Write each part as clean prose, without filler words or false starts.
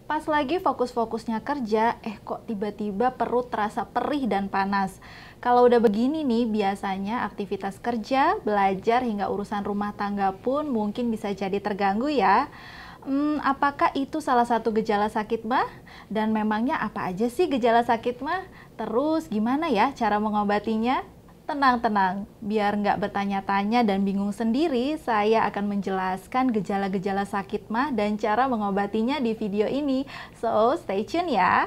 Pas lagi fokus-fokusnya kerja, kok tiba-tiba perut terasa perih dan panas. Kalau udah begini nih, biasanya aktivitas kerja, belajar, hingga urusan rumah tangga pun mungkin bisa jadi terganggu ya. Apakah itu salah satu gejala sakit mah? Dan memangnya apa aja sih gejala sakit mah? Terus gimana ya cara mengobatinya? Tenang-tenang, biar nggak bertanya-tanya dan bingung sendiri, saya akan menjelaskan gejala-gejala sakit mah dan cara mengobatinya di video ini. So, stay tune ya!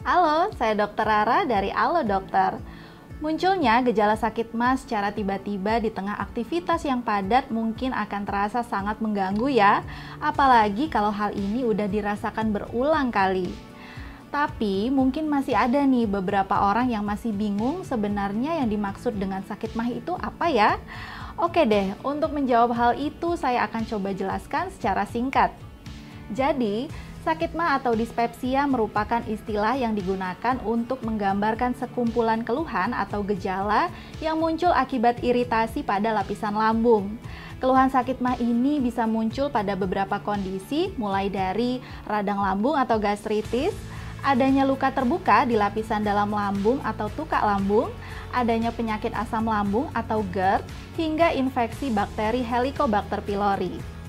Halo, saya Dr. Rara dari Alo Dokter. Munculnya gejala sakit mah secara tiba-tiba di tengah aktivitas yang padat mungkin akan terasa sangat mengganggu ya, apalagi kalau hal ini udah dirasakan berulang kali. Tapi mungkin masih ada nih beberapa orang yang masih bingung sebenarnya yang dimaksud dengan sakit mah itu apa ya? Oke deh, untuk menjawab hal itu saya akan coba jelaskan secara singkat. Jadi, sakit mah atau dispepsia merupakan istilah yang digunakan untuk menggambarkan sekumpulan keluhan atau gejala yang muncul akibat iritasi pada lapisan lambung. Keluhan sakit mah ini bisa muncul pada beberapa kondisi, mulai dari radang lambung atau gastritis, adanya luka terbuka di lapisan dalam lambung atau tukak lambung, adanya penyakit asam lambung atau GERD, hingga infeksi bakteri Helicobacter pylori.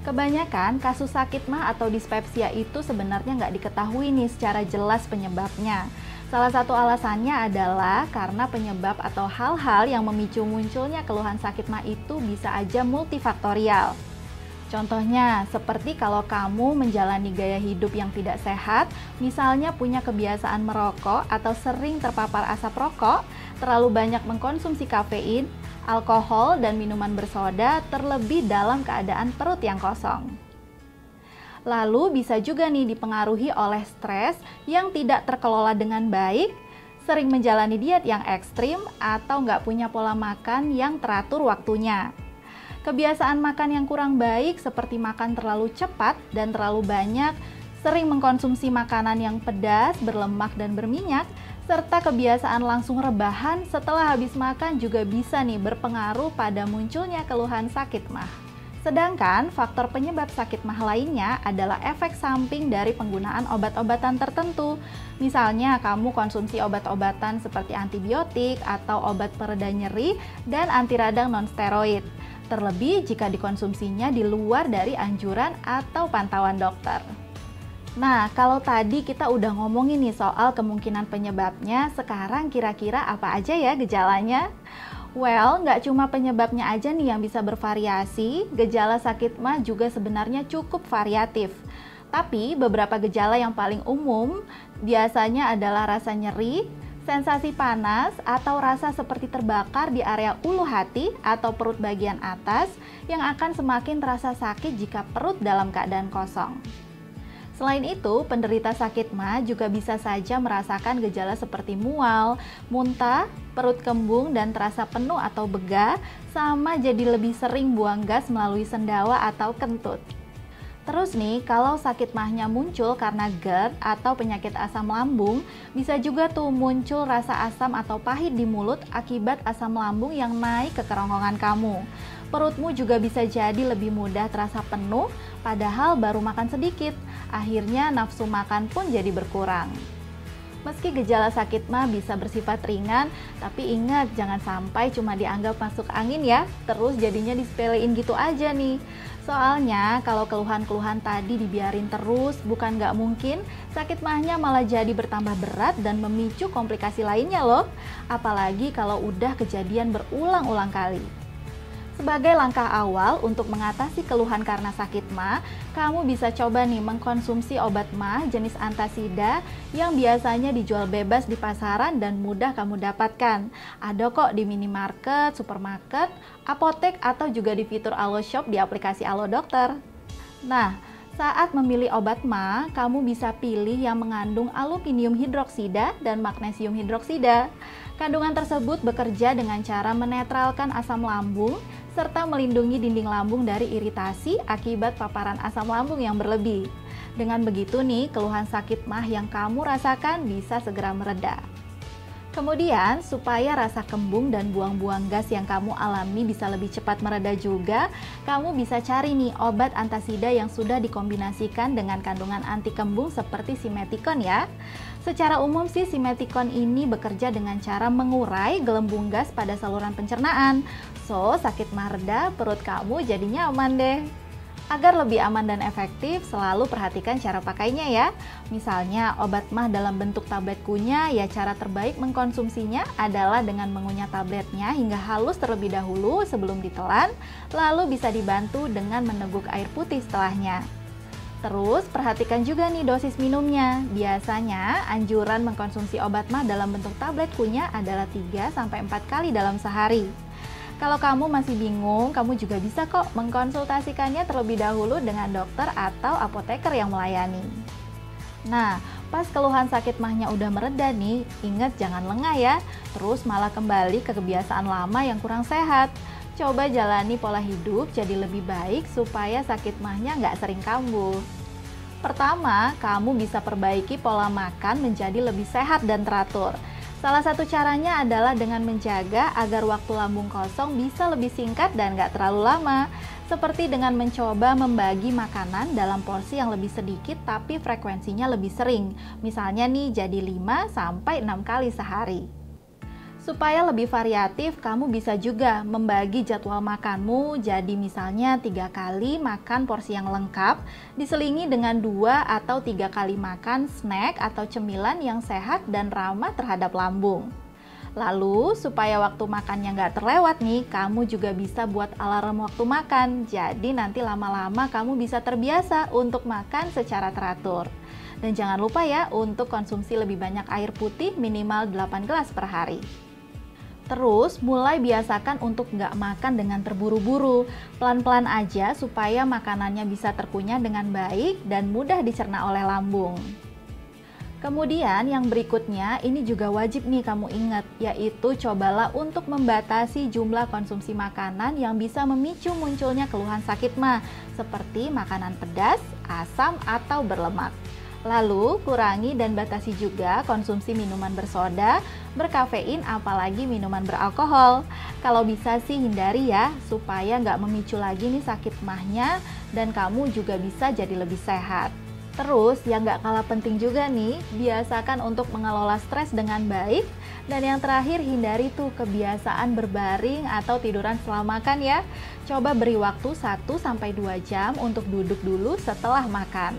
Kebanyakan kasus sakit mah atau dispepsia itu sebenarnya nggak diketahui nih secara jelas penyebabnya. Salah satu alasannya adalah karena penyebab atau hal-hal yang memicu munculnya keluhan sakit mah itu bisa aja multifaktorial. Contohnya, seperti kalau kamu menjalani gaya hidup yang tidak sehat, misalnya punya kebiasaan merokok atau sering terpapar asap rokok, terlalu banyak mengkonsumsi kafein, alkohol, dan minuman bersoda, terlebih dalam keadaan perut yang kosong. Lalu bisa juga nih dipengaruhi oleh stres yang tidak terkelola dengan baik, sering menjalani diet yang ekstrim, atau nggak punya pola makan yang teratur waktunya. Kebiasaan makan yang kurang baik seperti makan terlalu cepat dan terlalu banyak, sering mengkonsumsi makanan yang pedas, berlemak, dan berminyak, serta kebiasaan langsung rebahan setelah habis makan juga bisa nih berpengaruh pada munculnya keluhan sakit mah. Sedangkan faktor penyebab sakit mah lainnya adalah efek samping dari penggunaan obat-obatan tertentu. Misalnya kamu konsumsi obat-obatan seperti antibiotik atau obat pereda nyeri dan anti radang non-steroid. Terlebih jika dikonsumsinya di luar dari anjuran atau pantauan dokter. Nah, kalau tadi kita udah ngomongin nih soal kemungkinan penyebabnya, sekarang kira-kira apa aja ya gejalanya? Well, nggak cuma penyebabnya aja nih yang bisa bervariasi, gejala sakit mah juga sebenarnya cukup variatif. Tapi beberapa gejala yang paling umum biasanya adalah rasa nyeri, sensasi panas, atau rasa seperti terbakar di area ulu hati atau perut bagian atas yang akan semakin terasa sakit jika perut dalam keadaan kosong. Selain itu, penderita sakit mah juga bisa saja merasakan gejala seperti mual, muntah, perut kembung, dan terasa penuh atau begah, sama jadi lebih sering buang gas melalui sendawa atau kentut. Terus nih, kalau sakit mahnya muncul karena GERD atau penyakit asam lambung, bisa juga tuh muncul rasa asam atau pahit di mulut akibat asam lambung yang naik ke kerongkongan kamu. Perutmu juga bisa jadi lebih mudah terasa penuh, padahal baru makan sedikit. Akhirnya nafsu makan pun jadi berkurang. Meski gejala sakit mah bisa bersifat ringan, tapi ingat jangan sampai cuma dianggap masuk angin ya, terus jadinya disepelein gitu aja nih. Soalnya kalau keluhan-keluhan tadi dibiarin terus, bukan nggak mungkin sakit mahnya malah jadi bertambah berat dan memicu komplikasi lainnya loh. Apalagi kalau udah kejadian berulang-ulang kali. Sebagai langkah awal untuk mengatasi keluhan karena sakit mah, kamu bisa coba nih mengkonsumsi obat mah jenis antasida yang biasanya dijual bebas di pasaran dan mudah kamu dapatkan. Ada kok di minimarket, supermarket, apotek, atau juga di fitur Alo Shop di aplikasi Alo Dokter. Nah, saat memilih obat mah, kamu bisa pilih yang mengandung aluminium hidroksida dan magnesium hidroksida. Kandungan tersebut bekerja dengan cara menetralkan asam lambung serta melindungi dinding lambung dari iritasi akibat paparan asam lambung yang berlebih. Dengan begitu nih, keluhan sakit mah yang kamu rasakan bisa segera mereda. Kemudian, supaya rasa kembung dan buang-buang gas yang kamu alami bisa lebih cepat mereda juga, kamu bisa cari nih obat antasida yang sudah dikombinasikan dengan kandungan anti kembung seperti simeticon ya. Secara umum sih simeticon ini bekerja dengan cara mengurai gelembung gas pada saluran pencernaan. So, sakit mah reda, perut kamu jadinya aman deh. Agar lebih aman dan efektif, selalu perhatikan cara pakainya ya. Misalnya, obat mah dalam bentuk tablet kunyah, ya cara terbaik mengkonsumsinya adalah dengan mengunyah tabletnya hingga halus terlebih dahulu sebelum ditelan, lalu bisa dibantu dengan meneguk air putih setelahnya. Terus, perhatikan juga nih dosis minumnya. Biasanya, anjuran mengkonsumsi obat mah dalam bentuk tablet kunyah adalah 3-4 kali dalam sehari. Kalau kamu masih bingung, kamu juga bisa kok mengkonsultasikannya terlebih dahulu dengan dokter atau apoteker yang melayani. Nah, pas keluhan sakit mahnya udah mereda nih, ingat jangan lengah ya, terus malah kembali ke kebiasaan lama yang kurang sehat. Coba jalani pola hidup jadi lebih baik supaya sakit mahnya nggak sering kambuh. Pertama, kamu bisa perbaiki pola makan menjadi lebih sehat dan teratur. Salah satu caranya adalah dengan menjaga agar waktu lambung kosong bisa lebih singkat dan gak terlalu lama. Seperti dengan mencoba membagi makanan dalam porsi yang lebih sedikit tapi frekuensinya lebih sering. Misalnya nih jadi 5-6 kali sehari. Supaya lebih variatif, kamu bisa juga membagi jadwal makanmu jadi misalnya 3 kali makan porsi yang lengkap, diselingi dengan 2 atau 3 kali makan snack atau cemilan yang sehat dan ramah terhadap lambung. Lalu, supaya waktu makannya nggak terlewat nih, kamu juga bisa buat alarm waktu makan. Jadi nanti lama-lama kamu bisa terbiasa untuk makan secara teratur. Dan jangan lupa ya untuk konsumsi lebih banyak air putih minimal 8 gelas per hari. Terus, mulai biasakan untuk nggak makan dengan terburu-buru. Pelan-pelan aja supaya makanannya bisa terkunyah dengan baik dan mudah dicerna oleh lambung. Kemudian yang berikutnya, ini juga wajib nih kamu ingat, yaitu cobalah untuk membatasi jumlah konsumsi makanan yang bisa memicu munculnya keluhan sakit mah, seperti makanan pedas, asam, atau berlemak. Lalu, kurangi dan batasi juga konsumsi minuman bersoda, berkafein, apalagi minuman beralkohol. Kalau bisa sih hindari ya, supaya nggak memicu lagi nih sakit mahnya dan kamu juga bisa jadi lebih sehat. Terus, yang nggak kalah penting juga nih, biasakan untuk mengelola stres dengan baik. Dan yang terakhir, hindari tuh kebiasaan berbaring atau tiduran setelah makan ya. Coba beri waktu 1-2 jam untuk duduk dulu setelah makan.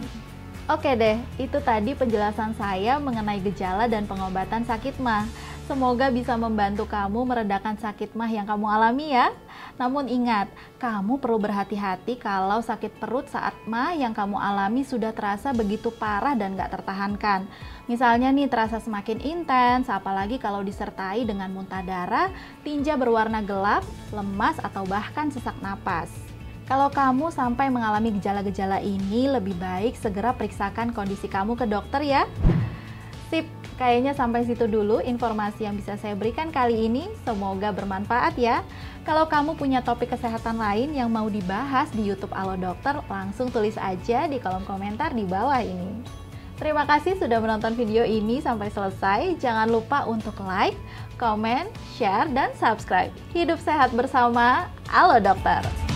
Oke deh, itu tadi penjelasan saya mengenai gejala dan pengobatan sakit mah. Semoga bisa membantu kamu meredakan sakit mah yang kamu alami ya. Namun ingat, kamu perlu berhati-hati kalau sakit perut saat mah yang kamu alami sudah terasa begitu parah dan gak tertahankan. Misalnya nih terasa semakin intens, apalagi kalau disertai dengan muntah darah, tinja berwarna gelap, lemas, atau bahkan sesak napas. Kalau kamu sampai mengalami gejala-gejala ini, lebih baik segera periksakan kondisi kamu ke dokter ya. Sip, kayaknya sampai situ dulu informasi yang bisa saya berikan kali ini. Semoga bermanfaat ya. Kalau kamu punya topik kesehatan lain yang mau dibahas di YouTube Alo Dokter, langsung tulis aja di kolom komentar di bawah ini. Terima kasih sudah menonton video ini sampai selesai. Jangan lupa untuk like, komen, share, dan subscribe. Hidup sehat bersama Alo Dokter.